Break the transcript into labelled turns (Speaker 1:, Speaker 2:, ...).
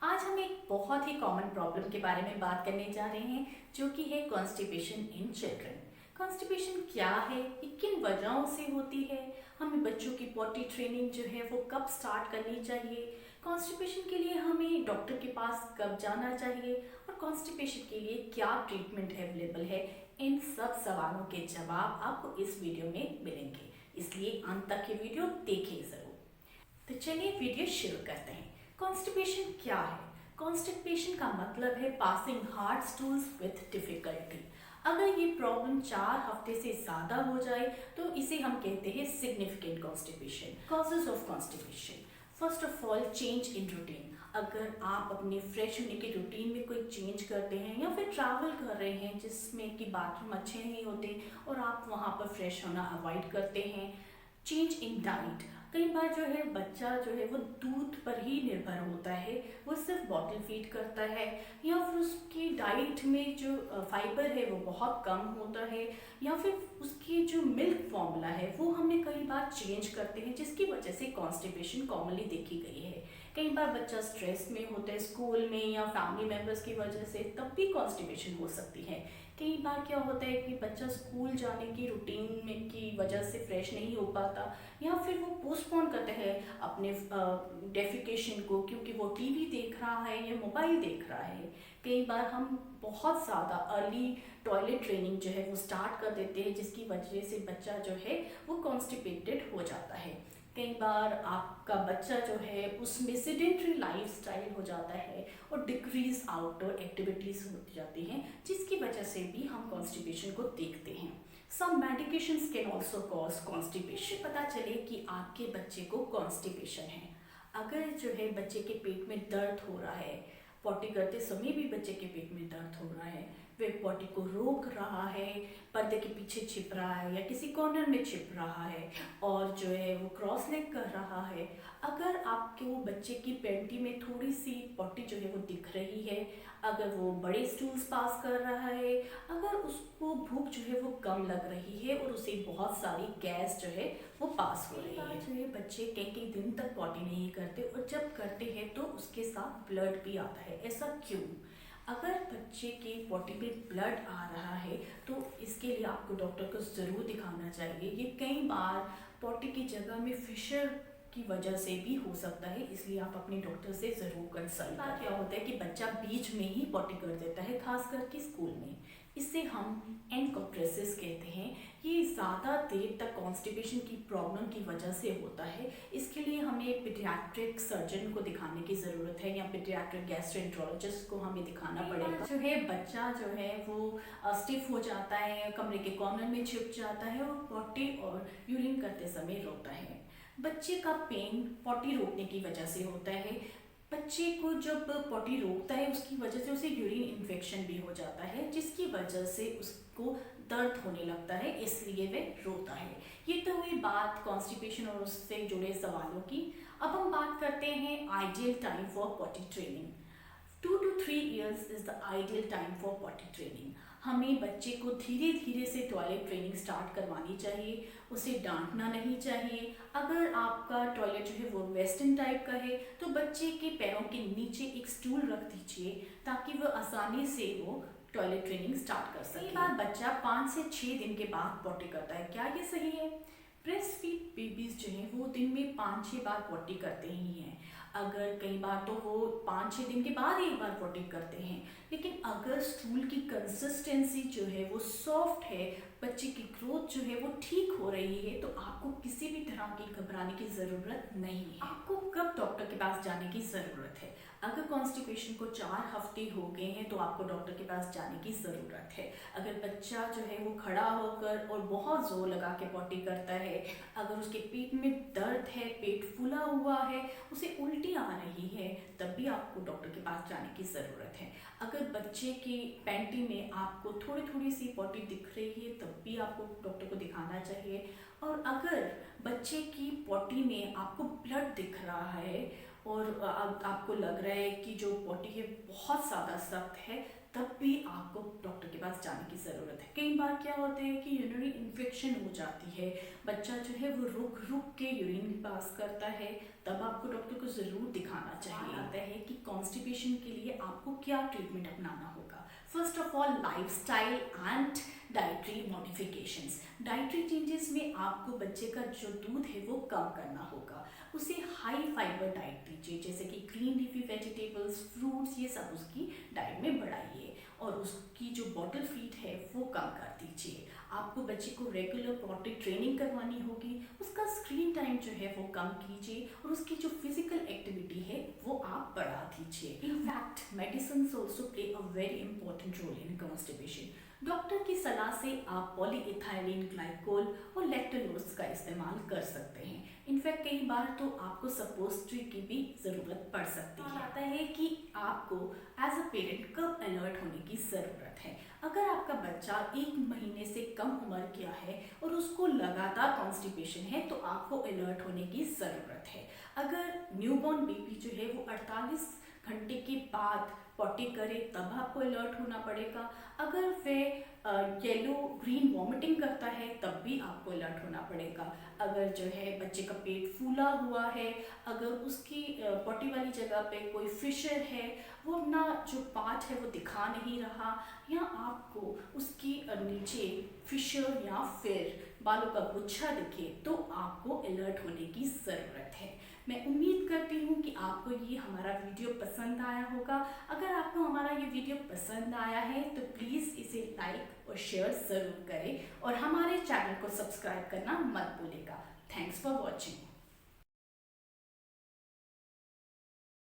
Speaker 1: आज हम एक बहुत ही कॉमन प्रॉब्लम के बारे में बात करने जा रहे हैं जो कि है कॉन्स्टिपेशन इन चिल्ड्रन। कॉन्स्टिपेशन क्या है, ये किन वजहों से होती है, हमें बच्चों की पॉटी ट्रेनिंग जो है वो कब स्टार्ट करनी चाहिए, कॉन्स्टिपेशन के लिए हमें डॉक्टर के पास कब जाना चाहिए और कॉन्स्टिपेशन के लिए क्या ट्रीटमेंट अवेलेबल है। इन सब सवालों के जवाब आपको इस वीडियो में मिलेंगे, इसलिए अंत तक ये वीडियो देखिए ज़रूर। तो चलिए वीडियो शुरू करते हैं। कॉन्स्टिपेशन क्या है? कॉन्स्टिपेशन का मतलब है passing hard stools with difficulty. अगर ये प्रॉब्लम 4 हफ्ते से ज़्यादा हो जाए तो इसे हम कहते हैं significant constipation. Causes of constipation, first of all change in routine. अगर आप अपने फ्रेश होने के रूटीन में कोई चेंज करते हैं या फिर ट्रैवल कर रहे हैं जिसमें कि बाथरूम अच्छे नहीं होते और आप वहाँ पर फ्रेश होना अवॉइड करते हैं। चेंज इन डाइट, कई बार जो है बच्चा जो है वो दूध पर ही निर्भर होता है, वो सिर्फ बॉटल फीड करता है या फिर उसकी डाइट में जो फाइबर है वो बहुत कम होता है या फिर उसकी जो मिल्क फॉर्मूला है वो हमें कई बार चेंज करते हैं जिसकी वजह से कॉन्स्टिपेशन कॉमनली देखी गई है। कई बार बच्चा स्ट्रेस में होता है स्कूल में या फैमिली मेम्बर्स की वजह से, तब भी कॉन्स्टिपेशन हो सकती है। कई बार क्या होता है कि बच्चा स्कूल जाने की रूटीन में की वजह से फ्रेश नहीं हो पाता या फिर वो पोस्टपोन करते हैं अपने डेफिकेशन को क्योंकि वो टीवी देख रहा है या मोबाइल देख रहा है। कई बार हम बहुत ज़्यादा अर्ली टॉयलेट ट्रेनिंग जो है वो स्टार्ट कर देते हैं जिसकी वजह से बच्चा जो है वो कॉन्स्टिपेटेड हो जाता है। कई बार आपका बच्चा जो है उसमें सेडेंटरी लाइफस्टाइल हो जाता है और डिक्रीज आउटडोर एक्टिविटीज़ हो जाती हैं जिसकी वजह से भी हम कॉन्स्टिपेशन को देखते हैं। Some medications can also cause constipation. पता चले कि आपके बच्चे को कॉन्स्टिपेशन है, अगर जो है बच्चे के पेट में दर्द हो रहा है, पॉटी करते समय भी बच्चे के पेट में दर्द हो रहा है, वे पॉटी को रोक रहा है, पर्दे के पीछे छिप रहा है या किसी कॉर्नर में छिप रहा है और जो है वो क्रॉस लेग कर रहा है, अगर आपके वो बच्चे की पैंटी में थोड़ी सी पॉटी जो है वो दिख रही है, अगर वो बड़े स्टूल्स पास कर रहा है, अगर उसको भूख जो है वो कम लग रही है और उसे बहुत सारी गैस जो है वो पास हो रही है, जो है बच्चे कई कई दिन तक पॉटी नहीं करते और जब करते हैं तो उसके साथ ब्लड भी आता है। ऐसा क्यों? अगर बच्चे के पॉटी में ब्लड आ रहा है तो इसके लिए आपको डॉक्टर को ज़रूर दिखाना चाहिए। ये कई बार पॉटी की जगह में फिशर की वजह से भी हो सकता है, इसलिए आप अपने डॉक्टर से ज़रूर कंसल्ट करें। क्या होता है कि बच्चा बीच में ही पॉटी कर देता है, खास करके स्कूल में, इसे हम एनकोप्रेसिस कहते हैं। ये ज़्यादा देर तक कॉन्स्टिपेशन की प्रॉब्लम की वजह से होता है, इसके लिए हमें पीडियाट्रिक सर्जन को दिखाने की ज़रूरत है या पीडियाट्रिक गैस्ट्रोएंटरोलॉजिस्ट को हमें दिखाना पड़ेगा। जो है बच्चा जो है वो स्टिफ हो जाता है, कमरे के कॉर्नर में छिप जाता है और पॉटी और यूरिन करते समय रोता है। बच्चे का पेन पॉटी रोकने की वजह से होता है। बच्चे को जब पॉटी रोकता है उसकी वजह से उसे यूरिन इन्फेक्शन भी हो जाता है जिसकी वजह से उसको दर्द होने लगता है, इसलिए वह रोता है। ये तो हुई बात कॉन्स्टिपेशन और उससे जुड़े सवालों की। अब हम बात करते हैं ideal time for potty training. 2 to 3 years is the ideal time for potty training. हमें बच्चे को धीरे धीरे से टॉयलेट ट्रेनिंग स्टार्ट करवानी चाहिए, उसे डांटना नहीं चाहिए। अगर आपका टॉयलेट जो है वो वेस्टर्न टाइप का है तो बच्चे के पैरों के नीचे एक स्टूल रख दीजिए ताकि वह आसानी से वो टॉयलेट ट्रेनिंग स्टार्ट कर सके। कई बार बच्चा 5 से 6 दिन के बाद पॉटी करता है, क्या ये सही है? ब्रेस्ट फीड बेबीज जो हैं वो दिन में 5-6 बार पॉटी करते ही हैं। अगर कई बार तो वो 5-6 दिन के बाद एक बार पॉटी करते हैं, लेकिन अगर स्टूल की कंसिस्टेंसी जो है वो सॉफ्ट है, बच्चे की ग्रोथ जो है वो ठीक हो रही है, तो आपको किसी भी तरह की घबराने की ज़रूरत नहीं है। आपको कब डॉक्टर के पास जाने की ज़रूरत है? अगर कॉन्स्टिपेशन को 4 हफ्ते हो गए हैं तो आपको डॉक्टर के पास जाने की ज़रूरत है। अगर बच्चा जो है वो खड़ा होकर और बहुत ज़ोर लगा के पॉटी करता है, अगर उसके पेट में दर्द है, पेट फूला हुआ है, उसे उल्टी आ रही है, तब भी आपको डॉक्टर के पास जाने की ज़रूरत है। अगर बच्चे की पैंटी में आपको थोड़ी थोड़ी सी पॉटी दिख रही है तब भी आपको डॉक्टर को दिखाना चाहिए। और अगर बच्चे की पॉटी में आपको ब्लड दिख रहा है और अब आपको लग रहा है कि जो पॉटी है बहुत ज़्यादा सख्त है, तब भी आपको डॉक्टर के पास जाने की ज़रूरत है। कई बार क्या होता है कि यूरिनरी इन्फेक्शन हो जाती है, बच्चा जो है वो रुक रुक के यूरिन पास करता है, तब आपको डॉक्टर को ज़रूर दिखाना चाहिए। आता है कि कॉन्स्टिपेशन के लिए आपको क्या ट्रीटमेंट अपनाना होगा। First of all, lifestyle and dietary modifications. Dietary changes में आपको बच्चे का जो दूध है वो कम करना होगा, उसे हाई फाइबर डाइट दीजिए, जैसे कि ग्रीन लीफी वेजिटेबल्स, फ्रूट्स, ये सब उसकी डाइट में बढ़ाइए और उसकी जो बॉटल फीड है वो कम कर दीजिए। आपको बच्चे को रेगुलर पॉटी ट्रेनिंग करवानी होगी, उसका स्क्रीन टाइम जो है वो कम कीजिए और उसकी जो फिजिकल एक्टिविटी है वो आप बढ़ा दीजिए। In fact medicine also play a very important role in constipation. Doctor की सलाह से आप पॉलीइथाइलिन ग्लाइकोल और लैक्टोलोज का इस्तेमाल कर सकते हैं। इनफैक्ट कई बार तो आपको सपोजिटरी की भी ज़रूरत पड़ सकती है। आता है कि आपको एज अ पेरेंट कब अलर्ट होने की ज़रूरत है। अगर आपका बच्चा 1 महीने से कम उम्र का है और उसको लगातार कॉन्स्टिपेशन है तो आपको अलर्ट होने की ज़रूरत है। अगर न्यूबॉर्न बेबी जो है वो 48 घंटे के बाद पॉटी करे तब आपको अलर्ट होना पड़ेगा। अगर वह येलो ग्रीन वॉमिटिंग करता है तब भी आपको अलर्ट होना पड़ेगा। अगर जो है बच्चे का पेट फूला हुआ है, अगर उसकी पॉटी वाली जगह पे कोई फिशर है, वो अपना जो पार्ट है वो दिखा नहीं रहा, या आपको उसकी नीचे फिशर या फिर बालों का गुच्छा दिखे तो आपको अलर्ट होने की ज़रूरत है। मैं उम्मीद करती हूँ कि आपको ये हमारा वीडियो पसंद आया होगा। अगर आपको हमारा ये वीडियो पसंद आया है तो प्लीज़ इसे लाइक और शेयर ज़रूर करें और हमारे चैनल को सब्सक्राइब करना मत भूलिएगा। Thanks for watching.